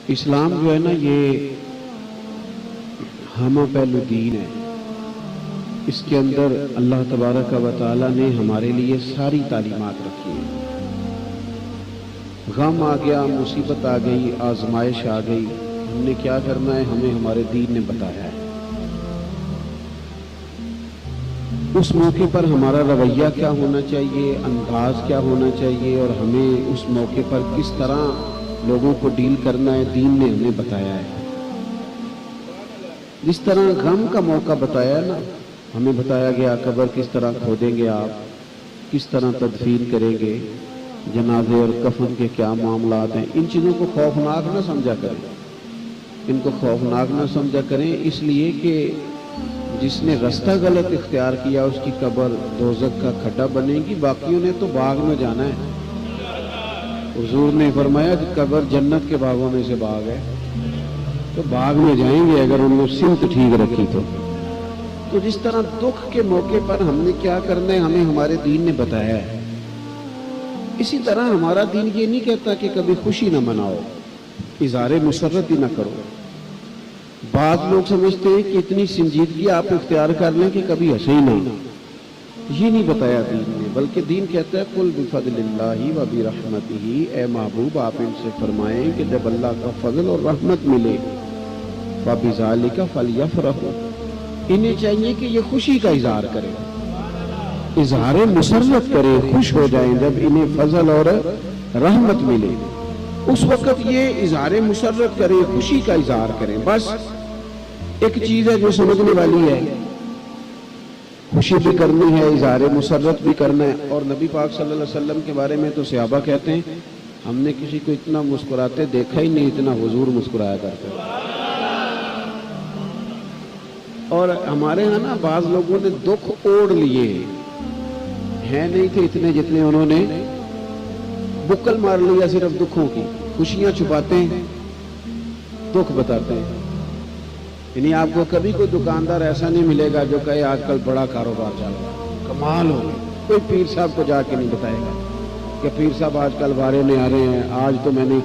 اسلام جو ہے نا یہ ہمہ پہلو دین ہے۔ اس کے اندر اللہ تبارک و تعالیٰ نے ہمارے لیے ساری تعلیمات رکھی ہیں۔ غم آ گیا، مصیبت آ گئی، آزمائش آ گئی، ہم نے کیا کرنا ہے ہمیں ہمارے دین نے بتایا ہے۔ اس موقع پر ہمارا رویہ کیا ہونا چاہیے، انداز کیا ہونا چاہیے، اور ہمیں اس موقع پر کس طرح لوگوں کو ڈیل کرنا ہے، دین نے ہمیں بتایا ہے۔ جس طرح غم کا موقع بتایا نا، ہمیں بتایا گیا قبر کس طرح کھودیں گے، آپ کس طرح تدفین کریں گے، جنازے اور کفن کے کیا معاملات ہیں۔ ان چیزوں کو خوفناک نہ سمجھا کریں، ان کو خوفناک نہ سمجھا کریں، اس لیے کہ جس نے رستہ غلط اختیار کیا اس کی قبر دوزخ کا کھڈا بنے گی، باقیوں نے تو باغ میں جانا ہے۔ حضور نے فرمایا کہ قبر جنت کے باغوں میں سے باغ ہے، تو باغ میں جائیں گے اگر ان کو سمت ٹھیک رکھی تو جس طرح دکھ کے موقع پر ہم نے کیا کرنا ہے ہمیں ہمارے دین نے بتایا ہے، اسی طرح ہمارا دین یہ نہیں کہتا کہ کبھی خوشی نہ مناؤ، اظہار مسرت ہی نہ کرو۔ بعض لوگ سمجھتے ہیں کہ اتنی سنجیدگی آپ اختیار کر لیں کہ کبھی ہنسے ہی نہ، یہ نہیں بتایا دین نے، بلکہ دین کہتا ہے قل بفضل اللہ و برحمتہ، اے محبوب آپ ان سے فرمائیں کہ جب اللہ کا فضل اور رحمت ملے فبذالک فلیفرحوا، انہیں چاہیے کہ یہ خوشی کا اظہار کریں، اظہار مسرت کریں، خوش ہو جائیں جب انہیں فضل اور رحمت ملے، اس وقت یہ اظہار مسرت کریں، خوشی کا اظہار کریں۔ بس ایک چیز ہے جو سمجھنے والی ہے، خوشی بھی کرنی ہے، اظہار مسرت بھی کرنا ہے۔ اور نبی پاک صلی اللہ علیہ وسلم کے بارے میں تو صحابہ کہتے ہیں ہم نے کسی کو اتنا مسکراتے دیکھا ہی نہیں اتنا حضور مسکرایا کرتے۔ اور ہمارے ہاں نا بعض لوگوں نے دکھ اوڑھ لیے ہیں، نہیں تھے اتنے جتنے انہوں نے بکل مار لیا صرف دکھوں کی، خوشیاں چھپاتے ہیں، دکھ بتاتے ہیں۔ یعنی آپ کو کبھی کوئی دکاندار ایسا نہیں ملے گا جو کہے آج کل بڑا کاروبار چل رہا ہے، کمال ہو گیا، کوئی پیر صاحب کو جا کے نہیں بتائے گا کہ پیر صاحب آج کل بارے میں آ رہے ہیں، آج تو میں نے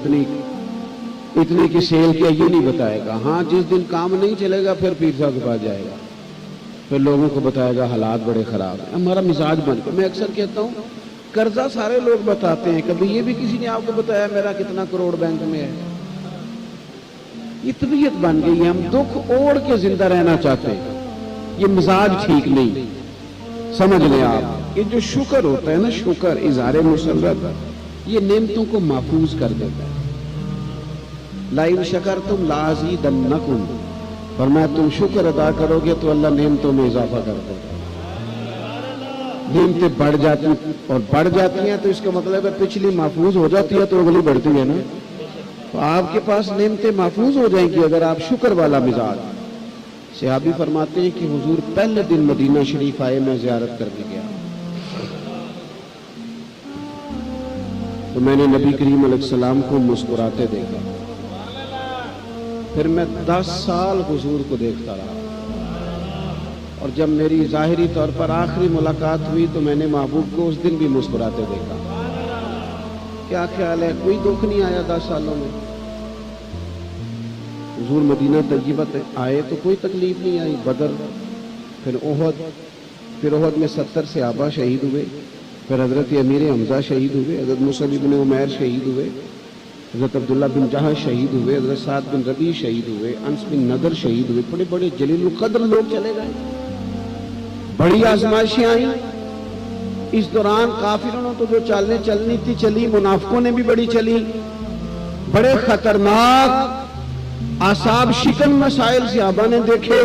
اتنی کی سیل کیا، یہ نہیں بتائے گا۔ ہاں جس دن کام نہیں چلے گا پھر پیر صاحب کے پاس جائے گا، پھر لوگوں کو بتائے گا حالات بڑے خراب ہیں۔ ہمارا مزاج بن کے، میں اکثر کہتا ہوں قرضہ سارے لوگ بتاتے ہیں، کبھی یہ بھی کسی نے آپ کو بتایا میرا کتنا کروڑ بینک میں ہے؟ یہ طبیعت بن گئی ہے، ہم دکھ اوڑھ کے زندہ رہنا چاہتے ہیں، یہ مزاج ٹھیک نہیں۔ سمجھ لیں آپ، یہ جو شکر ہوتا ہے نا، شکر اظہار مسرت، یہ نعمتوں کو محفوظ کر دیتا ہے۔ لَئِن شَكَرْتُمْ لَأَزِيدَنَّكُمْ، فرمایا تم شکر ادا کرو گے تو اللہ نعمتوں میں اضافہ کر دے گا۔ نعمتیں بڑھ جاتی اور بڑھ جاتی ہیں تو اس کا مطلب ہے پچھلی محفوظ ہو جاتی ہے تو اگلی بڑھتی ہے نا، تو آپ کے پاس نعمتیں محفوظ ہو جائیں گی اگر آپ شکر والا مزاج۔ صحابی فرماتے ہیں کہ حضور پہلے دن مدینہ شریف آئے، میں زیارت کرنے گیا تو میں نے نبی کریم علیہ السلام کو مسکراتے دیکھا، پھر میں 10 سال حضور کو دیکھتا رہا، اور جب میری ظاہری طور پر آخری ملاقات ہوئی تو میں نے محبوب کو اس دن بھی مسکراتے دیکھا۔ کیا خیال ہے کوئی دکھ نہیں آیا 10 سالوں میں؟ حضور مدینہ طیبہ آئے تو کوئی تکلیف نہیں آئی۔ بدر، پھر احد میں 70 صحابہ شہید ہوئے، پھر حضرت امیر حمزہ شہید ہوئے، حضرت مصعب بن عمیر شہید ہوئے، حضرت عبداللہ بن جہش شہید ہوئے، حضرت سعد بن ربیع شہید ہوئے، انس بن نضر شہید ہوئے، بڑے بڑے جلیل القدر لوگ چلے گئے، بڑی آزمائشیں آئیں۔ اس دوران کافروں نے تو جو چلنی تھی چلی، منافقوں نے بھی بڑی چلی، بڑے خطرناک اعصاب شکن مسائل صحابہ نے دیکھے،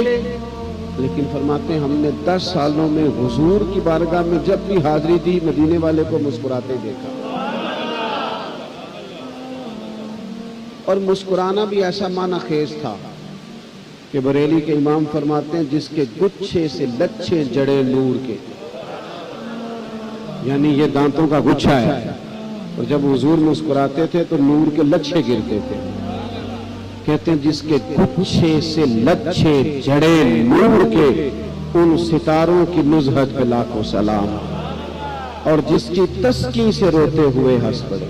لیکن فرماتے ہیں ہم نے 10 سالوں میں حضور کی بارگاہ میں جب بھی حاضری دی مدینے والے کو مسکراتے دیکھا۔ اور مسکرانا بھی ایسا معنی خیز تھا کہ بریلی کے امام فرماتے ہیں جس کے گچھے سے لچھے جڑے نور کے، یعنی یہ دانتوں کا گچھا ہے، اور جب حضور مسکراتے تھے تو نور کے لچھے گرتے تھے۔ کہتے ہیں جس کے گچھے سے لچھے جڑے نور کے، ان ستاروں کی نزہت پہ لاکھوں سلام، اور جس کی تسکین سے روتے ہوئے ہنس پڑے۔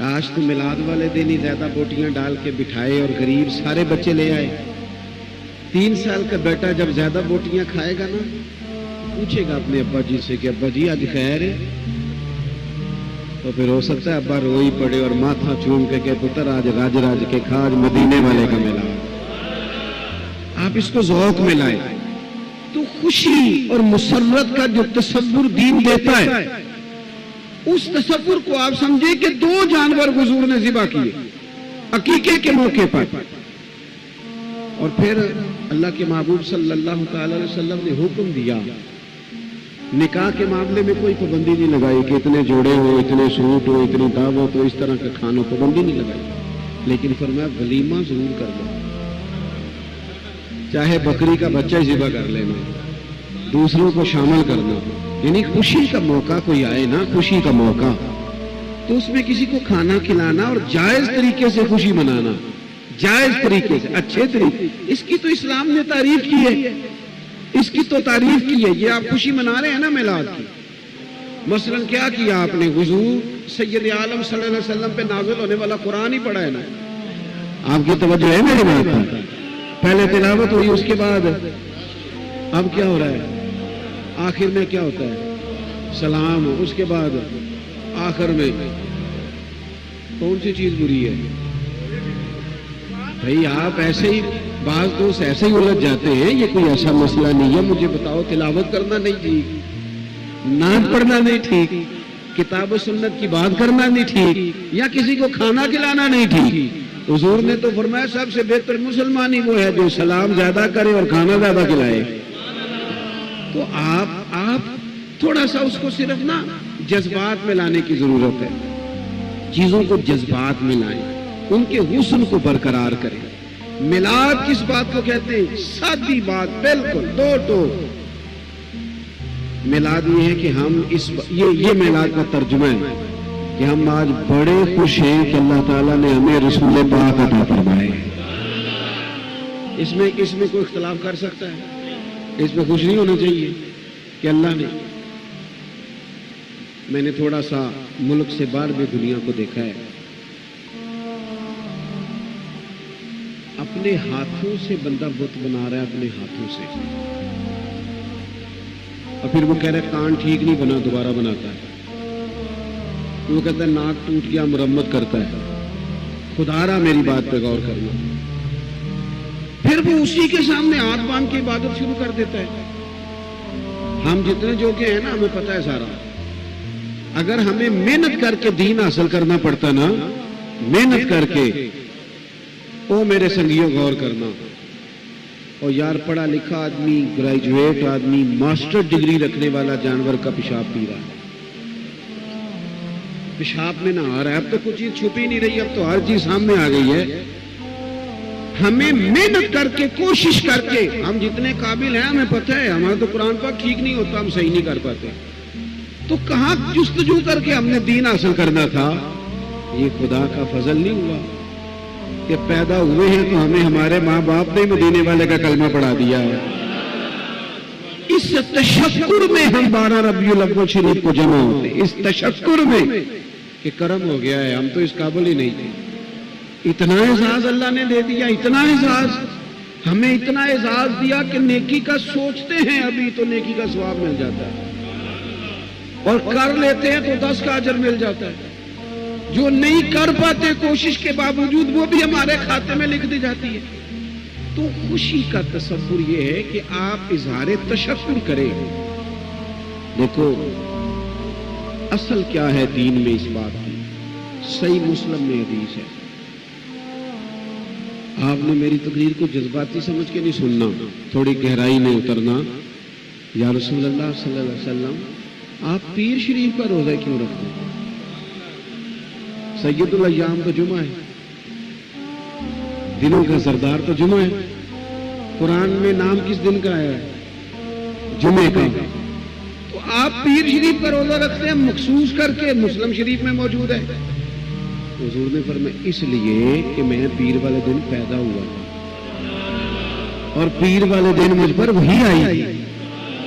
کاش تو میلاد والے دن ہی زیادہ بوٹیاں ڈال کے بٹھائے اور غریب سارے بچے لے آئے. 3 سال کا بیٹا جب زیادہ بوٹیاں کھائے گا نا پوچھے گا اپنے ابا جی سے کہ ابا جی آج خیر ہے؟ تو پھر ہو سکتا ہے ابا روئی پڑے اور ماتھا چوم کے کہ پتر آج راج راج کے کھا، آج مدینے والے کا میلاد. آپ اس کو ذوق میں لائیں تو خوشی اور مسرت کا جو تصور دین دیتا ہے اس تصور کو آپ سمجھیں کہ 2 جانور حضور نے ذبح کیے عقیقے کے موقع پر، اور پھر اللہ کے محبوب صلی اللہ تعالی علیہ وسلم نے حکم دیا. نکاح کے معاملے میں کوئی پابندی نہیں لگائی کہ اتنے جوڑے ہو، اتنے سوٹ ہو، اتنی دعوت ہو، اس طرح کا کھانوں، پابندی نہیں لگائی، لیکن فرمایا ولیمہ ضرور کر دو، چاہے بکری کا بچہ ذبح کر لینا، دوسروں کو شامل کرنا. یعنی خوشی کا موقع کوئی آئے نا، خوشی کا موقع، تو اس میں کسی کو کھانا کھلانا اور جائز طریقے سے خوشی منانا، جائز طریقے سے، اچھے طریقے. اس کی تو اسلام نے تعریف کی ہے، اس کی تو تعریف کی ہے. یہ آپ خوشی منا رہے ہیں نا میلاد کی. مثلا کیا کیا آپ نے؟ حضور سید عالم صلی اللہ علیہ وسلم پہ نازل ہونے والا قرآن ہی پڑھا ہے نا. آپ کی توجہ ہے میری بات پر؟ پہلے تلاوت ہوئی، اس کے بعد اب کیا ہو رہا ہے؟ آخر میں کیا ہوتا ہے؟ سلام. اس کے بعد آخر میں کون سی چیز بری ہے؟ بھائی آپ ایسے ہی، بعض دوست ایسے ہی الجھ جاتے ہیں، یہ کوئی ایسا مسئلہ نہیں ہے. مجھے بتاؤ تلاوت کرنا نہیں ٹھیک، نعت پڑھنا نہیں ٹھیک، کتاب و سنت کی بات کرنا نہیں ٹھیک، یا کسی کو کھانا کھلانا نہیں ٹھیک. حضور نے تو فرمایا سب سے بہتر مسلمان ہی وہ ہے جو سلام زیادہ کرے اور کھانا زیادہ کھلائے. تو آپ تھوڑا سا اس کو صرف نا جذبات میں لانے کی ضرورت ہے. چیزوں کو جذبات میں لائیں، ان کے حسن کو برقرار کریں. میلاد کس بات کو کہتے ہیں؟ سادی بات، بالکل 2 ٹوک. میلاد یہ ہے کہ ہم یہ میلاد کا ترجمہ ہے کہ ہم آج بڑے خوش ہیں کہ اللہ تعالیٰ نے ہمیں رسول پاک عطا فرمائے. اس میں کوئی اختلاف کر سکتا ہے؟ اس میں خوش نہیں ہونا چاہیے کہ اللہ نے. میں نے تھوڑا سا ملک سے باہر بھی دنیا کو دیکھا ہے، اپنے ہاتھوں سے بندہ بت بنا رہا ہے، اپنے ہاتھوں سے، اور پھر وہ کہہ رہا ہے کان ٹھیک نہیں بنا، دوبارہ بناتا ہے. وہ کہتا ہے ناک ٹوٹ گیا، مرمت کرتا ہے. خدا را میری بات پہ غور کرنا. پھر وہ اسی کے سامنے ہاتھ باندھ کے عبادت شروع کر دیتا ہے. ہم جتنے جو کہ ہیں نا، ہمیں پتہ ہے سارا. اگر ہمیں محنت کر کے دین حاصل کرنا پڑتا نا، محنت کر کے، او میرے سنگیوں غور کرنا. اور یار پڑھا لکھا آدمی، گریجویٹ آدمی، ماسٹر ڈگری رکھنے والا جانور کا پیشاب پی رہا ہے، پیشاب میں نہ آ رہا ہے. اب تو کچھ چیز چھپی نہیں رہی، اب تو ہر چیز سامنے آ گئی ہے. ہمیں محنت کر کے، کوشش کر کے، ہم جتنے قابل ہیں ہمیں پتہ ہے ہمارا تو قرآن پاک ٹھیک نہیں ہوتا، ہم صحیح نہیں کر پاتے. تو کہاں جستجو کر کے ہم نے دین حاصل کرنا تھا؟ یہ خدا کا فضل نہیں ہوا کہ پیدا ہوئے ہیں تو ہمیں ہمارے ماں باپ نے مدینے والے کا کلمہ پڑھا دیا ہے. اس تشکر میں ہم 12 ربیع الاول شریف کو جمع ہوتے ہیں، اس تشکر میں کہ کرم ہو گیا ہے، ہم تو اس قابل ہی نہیں تھے. اتنا اعزاز اللہ نے دے دیا، اتنا اعزاز، ہمیں اتنا اعزاز دیا کہ نیکی کا سوچتے ہیں ابھی تو نیکی کا ثواب مل جاتا ہے، اور کر لیتے ہیں تو 10 کا اجر مل جاتا ہے. جو نہیں کر پاتے کوشش کے باوجود وہ بھی ہمارے کھاتے میں لکھ دی جاتی ہے. تو خوشی کا تصور یہ ہے کہ آپ اظہار تشکر کریں. دیکھو اصل کیا ہے دین میں اس بات کی؟ صحیح مسلم میں حدیث ہے. آپ نے میری تقریر کو جذباتی سمجھ کے نہیں سننا، تھوڑی گہرائی میں اترنا. یا رسول اللہ صلی اللہ علیہ وسلم آپ پیر شریف کا روزہ کیوں رکھتے ہیں؟ سید الایام تو جمعہ ہے، دنوں کا سردار تو جمعہ ہے. قرآن میں نام کس دن کا آیا ہے؟ جمعے کا. تو آپ پیر شریف کا روزہ رکھتے ہیں مخصوص کر کے، مسلم شریف میں موجود ہے. حضور نے فرمایا اس لیے کہ میں پیر والے دن پیدا ہوا اور پیر والے دن مجھ پر وحی آئی.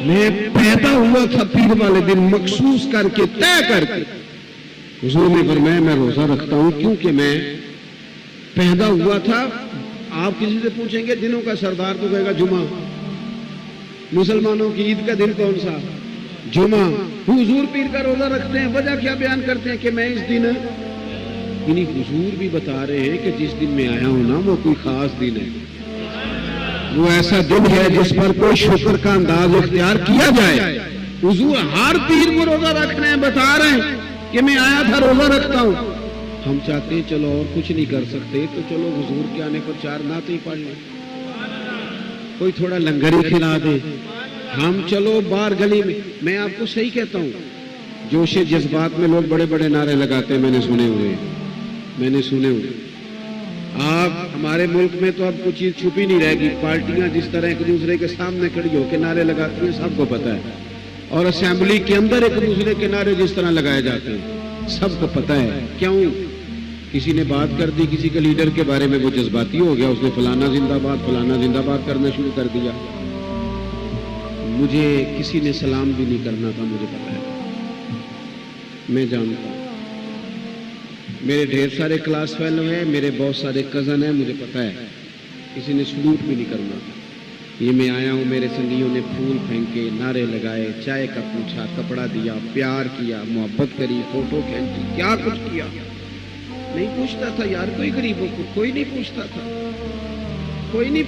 میں پیدا ہوا تھا پیر والے دن، مخصوص کر کے، طے کر کے. حضور نے فرمایا میں روزہ رکھتا ہوں کیونکہ میں پیدا ہوا تھا. آپ کسی سے پوچھیں گے دنوں کا سردار تو کہے گا جمعہ. مسلمانوں کی عید کا دن کون سا؟ جمعہ. حضور پیر کا روزہ رکھتے ہیں, وجہ کیا بیان کرتے ہیں کہ میں اس دن, یعنی حضور بھی بتا رہے ہیں کہ جس دن میں آیا ہوں نا وہ کوئی خاص دن ہے, وہ ایسا دن ہے جس پر کوئی شکر کا انداز اختیار کیا جائے. حضور ہر پیر کو روزہ رکھنے ہیں, بتا رہے ہیں کہ میں آیا تھا روزہ رکھتا ہوں. ہم چاہتے ہیں چلو اور کچھ نہیں کر سکتے تو چلو حضور کے آنے پر 4 نعتیں پڑھ لیں, کوئی تھوڑا لنگر ہی کھلا دے. ہم چلو باہر گلی میں آپ کو صحیح کہتا ہوں, جوش جذبات میں لوگ بڑے بڑے نعرے لگاتے ہیں, میں نے سنے ہوئے. آپ ہمارے ملک میں تو اب کچھ چیز چھپی نہیں رہے گی. پارٹیاں جس طرح ایک دوسرے کے سامنے کھڑی ہو کے نعرے لگاتی ہیں سب کو پتہ ہے, اور اسمبلی کے اندر ایک دوسرے کے نعرے جس طرح لگائے جاتے ہیں سب کو پتہ ہے. کیوں؟ کسی نے بات کر دی کسی کے لیڈر کے بارے میں, وہ جذباتی ہو گیا, اس نے فلانا زندہ باد کرنا شروع کر دیا. مجھے کسی نے سلام بھی نہیں کرنا تھا, مجھے پتا ہے, میں جانتا ہوں. میرے ڈھیر سارے کلاس فیلو ہیں, میرے بہت سارے کزن ہیں, مجھے پتا ہے کسی نے سلوٹ بھی نہیں کرنا تھا. یہ میں آیا ہوں, میرے سنگیوں نے پھول پھینکے, نعرے لگائے, چائے کا پوچھا, کپڑا دیا, پیار کیا, محبت کری, فوٹو کھینچی, کیا کچھ کیا. نہیں پوچھتا تھا یار کوئی غریبوں کو, کوئی نہیں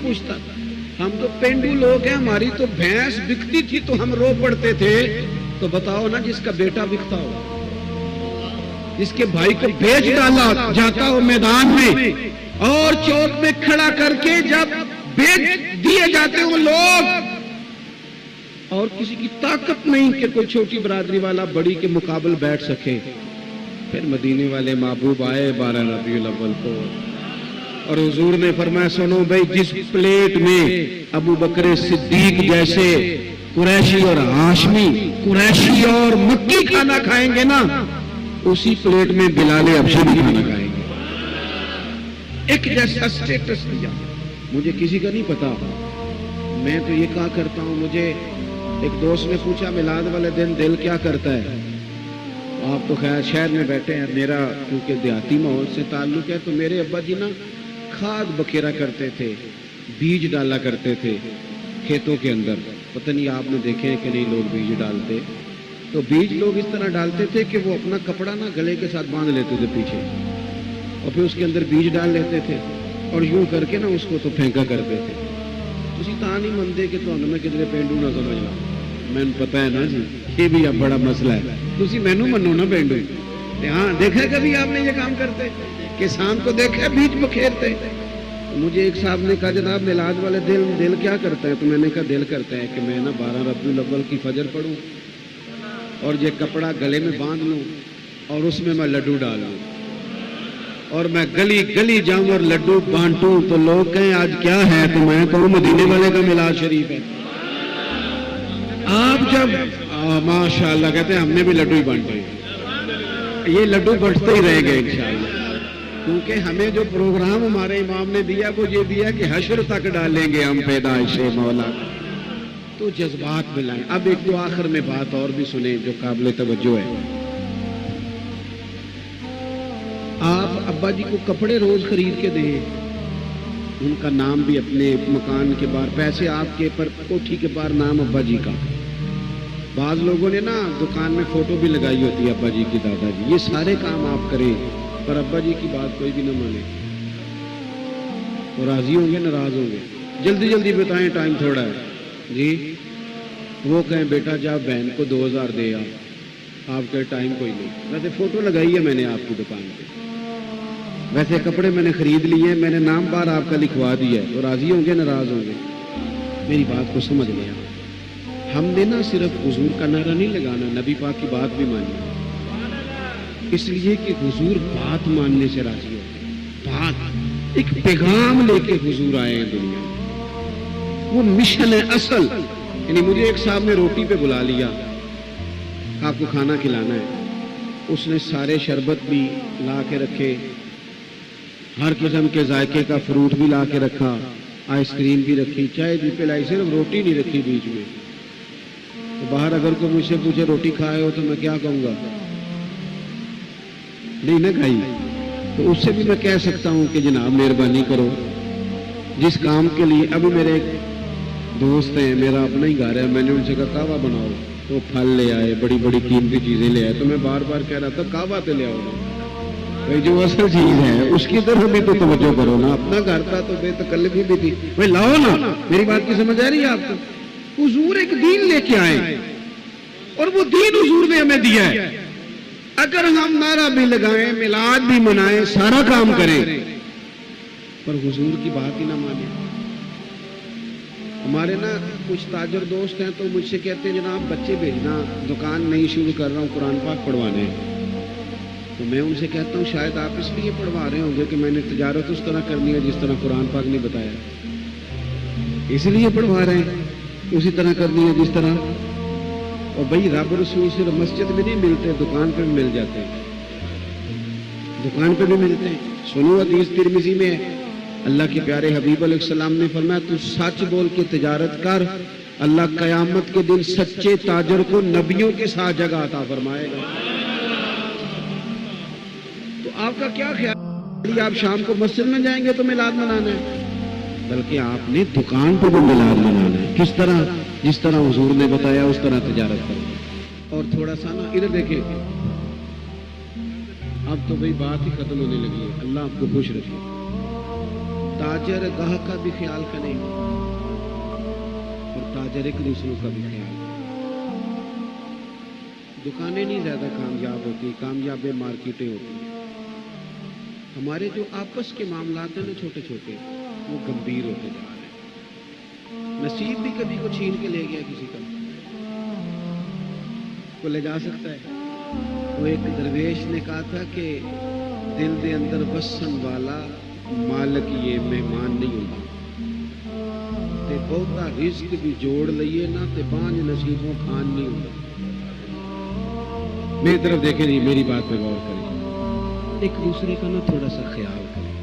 پوچھتا تھا. ہم تو پینڈو لوگ ہیں, ہماری تو بھینس بکتی تھی تو ہم رو پڑتے تھے. تو بتاؤ نا جس کا بیٹا بکتا ہو, جس کے بھائی کو بیچ ڈالا جاتا ہو میدان میں, اور چوک میں کھڑا کر کے جب بیچ دیے جاتے ہو لوگ, اور کسی کی طاقت نہیں کہ کوئی چھوٹی برادری والا بڑی کے مقابل بیٹھ سکے. پھر مدینے والے محبوب آئے 12 ربیع الاول کو, اور حضور نے فرمایا سنو بھائی, جس پلیٹ میں ابو بکر صدیق جیسے قریشی اور ہاشمی, قریشی اور مکی کھانا کھائیں گے نا, اسی پلیٹ میں بلال حبشی بھی کھانا کھائیں گے. ایک جیسا سٹیٹس دیا. مجھے کسی کا نہیں پتا, میں تو یہ کہا کرتا ہوں. مجھے ایک دوست نے پوچھا میلاد والے دن دل کیا کرتا ہے. آپ تو خیر شہر میں بیٹھے ہیں, میرا کیونکہ دیہاتی ماحول سے تعلق ہے, تو میرے ابا جی نا کھاد بکھیرا کرتے تھے, بیج ڈالا کرتے تھے کھیتوں کے اندر. پتہ نہیں آپ نے دیکھے ہیں کہ نہیں لوگ بیج ڈالتے. تو بیج لوگ اس طرح ڈالتے تھے کہ وہ اپنا کپڑا نا گلے کے ساتھ باندھ لیتے تھے پیچھے, اور پھر اس کے اندر بیج ڈال لیتے تھے, اور یوں کر کے نا اس کو تو پھینکا کرتے تھے. تسی تا نہیں منتے کہ تو میں کدھر پینڈو نہ سمجھ لا, میں پتہ ہے نا جی یہ بھی اب بڑا مسئلہ ہے. تسی مینوں منو نا پینڈو. ہاں دیکھا کبھی آپ نے یہ کام کرتے, کسان کو دیکھا بیج بکھیرتے. مجھے ایک صاحب نے کہا جناب میلاد والے دل کیا کرتا ہے. تو میں نے کہا دل کرتا ہے کہ میں نا 12 ربیع الاول کی فجر پڑھوں, اور یہ کپڑا گلے میں باندھ لوں, اور اس میں میں لڈو ڈالوں, اور میں گلی گلی جاؤں اور لڈو بانٹوں. تو لوگ کہیں آج کیا ہے, تو میں کہوں مدینے والے کا میلاد شریف ہے. آپ جب ماشاءاللہ کہتے ہیں ہم نے بھی لڈو ہی بانٹے, یہ لڈو بانٹتے ہی رہیں گے انشاءاللہ, کیونکہ ہمیں جو پروگرام ہمارے امام نے دیا وہ یہ دیا کہ حشر تک ڈالیں گے ہم پیدائش مولا. تو جذبات ملائیں. اب ایک دو آخر میں بات اور بھی سنیں جو قابل توجہ ہے. آپ ابا جی کو کپڑے روز خرید کے دیں, ان کا نام بھی اپنے مکان کے باہر, پیسے آپ کے پر کوٹھی کے باہر نام ابا جی کا. بعض لوگوں نے نا دکان میں فوٹو بھی لگائی ہوتی ہے ابا جی کی, دادا جی. یہ سارے کام آپ کریں, پر ابا جی کی بات کوئی بھی نہ مانے. وہ راضی ہوں گے ناراض ہوں گے. جلدی جلدی بتائیں, ٹائم تھوڑا ہے جی. وہ کہیں بیٹا جا بہن کو 2000 دے آپ کے ٹائم کوئی نہیں. ویسے فوٹو لگائی ہے میں نے آپ کی دکان پہ, ویسے کپڑے میں نے خرید لیے, میں نے نام بار آپ کا لکھوا دیا ہے. وہ راضی ہوں گے ناراض ہوں گے. میری بات کو سمجھ لیا. ہم نے نا صرف حضور کا نعرہ نہیں لگانا, نبی پاک کی بات بھی ماننی, اس لیے کہ حضور بات ماننے سے راضی ہوتے ہیں. بات ایک پیغام لے کے حضور آئے ہیں دنیا میں, وہ مشن ہے اصل. یعنی مجھے ایک صاحب نے روٹی پہ بلا لیا, آپ کو کھانا کھلانا ہے. اس نے سارے شربت بھی لا کے رکھے, ہر قسم کے ذائقے کا فروٹ بھی لا کے رکھا, آئس کریم بھی رکھی, چائے بھی پلائی, صرف روٹی نہیں رکھی بیچ میں. تو باہر اگر کوئی مجھ سے پوچھے روٹی کھائے ہو تو میں کیا کہوں گا, نہیں نہ کھائی تو اس سے بھی میں کہہ سکتا ہوں کہ جناب مہربانی کرو جس کام کے لیے. ابھی میرے ایک دوست ہیں, میرا اپنا ہی گھر ہے, میں نے ان سے کہا کعوہ بناؤ, تو پھل لے آئے, بڑی بڑی قیمتی چیزیں لے آئے, تو میں بار بار کہہ رہا تھا کعوہ پہ لے آؤ بھائی, جو اصل چیز ہے اس کی طرف بھی تو توجہ کرو نا. اپنا گھر تھا تو بے تکلفی بھی تھی, بھائی لاؤ نا. میری بات کی سمجھ آ رہی ہے آپ کو؟ حضور ایک دین لے کے آئے اور وہ دین حضور نے ہمیں دیا ہے. اگر ہم نعرہ بھی لگائیں, میلاد بھی منائیں, سارا کام کریں, پر حضور کی بات ہی نہ مانیں. ہمارے نا کچھ تاجر دوست ہیں تو مجھ سے کہتے ہیں جناب بچے بھیجنا, دکان نہیں شروع کر رہا ہوں, قرآن پاک پڑھوانے. تو میں ان سے کہتا ہوں شاید آپ اس لیے پڑھوا رہے ہوں گے کہ میں نے تجارت اس طرح کرنی ہے جس طرح قرآن پاک نے بتایا, اس لیے پڑھوا رہے ہیں, اسی طرح کرنی ہے جس طرح. اور بھائی رب رسول صرف مسجد میں نہیں ملتے, دکان پہ بھی مل جاتے ہیں, دکان پہ بھی ملتے ہیں. سنو حدیث ترمذی میں ہے, اللہ کے پیارے حبیب علیہ السلام نے فرمایا تو سچ بول کے تجارت کر, اللہ قیامت کے دن سچے تاجر کو نبیوں کے ساتھ جگہ عطا فرمائے گا. تو آپ کا کیا خیال, آپ شام کو مسجد میں جائیں گے تو میلاد منانا ہے, بلکہ آپ نے دکان پہ بھی میلاد منانا ہے. کس طرح؟ جس طرح حضور نے بتایا اس طرح تجارت کرو. اور تھوڑا سا نا ادھر دیکھیں, اب تو بھئی بات ہی ختم ہونے لگی ہے, اللہ آپ کو خوش رکھے. تاجر گاہک کا بھی خیال کریں اور تاجر ایک دوسروں کا بھی خیال کریں. دکانیں نہیں زیادہ کامیاب ہوتی, کامیاب مارکیٹیں ہوتی ہیں. ہمارے جو آپس کے معاملات ہیں نا چھوٹے چھوٹے, وہ گمبھیر ہوتے جا رہے ہیں. نصیب بھی کبھی کو چھین کے لے گیا کسی کا, کو لے جا سکتا ہے. وہ ایک درویش نے کہا تھا کہ دل دے اندر وسن والا مالک یہ مہمان نہیں ہوتا, تے بہتا رزق بھی جوڑ لئیے نا تے بانج نصیبوں کھان نہیں ہوتا. میری طرف دیکھیں نہیں, میری بات پہ غور کریں, ایک دوسرے کا نا تھوڑا سا خیال کریں.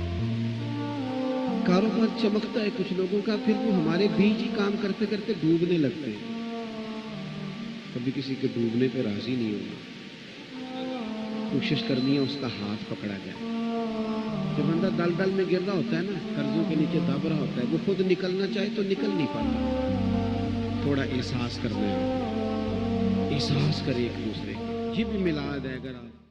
کاروبار چمکتا ہے کچھ لوگوں کا, پھر وہ ہمارے بیچ ہی کام کرتے کرتے ڈوبنے لگتے ہیں. کبھی کسی کے ڈوبنے پہ راضی نہیں ہونا, کوشش کرنی ہے اس کا ہاتھ پکڑا جائے. جب بندہ دل دل میں گر رہا ہوتا ہے نا, قرضوں کے نیچے دب رہا ہوتا ہے, وہ خود نکلنا چاہے تو نکل نہیں پاتا. تھوڑا احساس کرنا ہے, احساس کرے ایک دوسرے. یہ بھی میلاد ہے. اگر آپ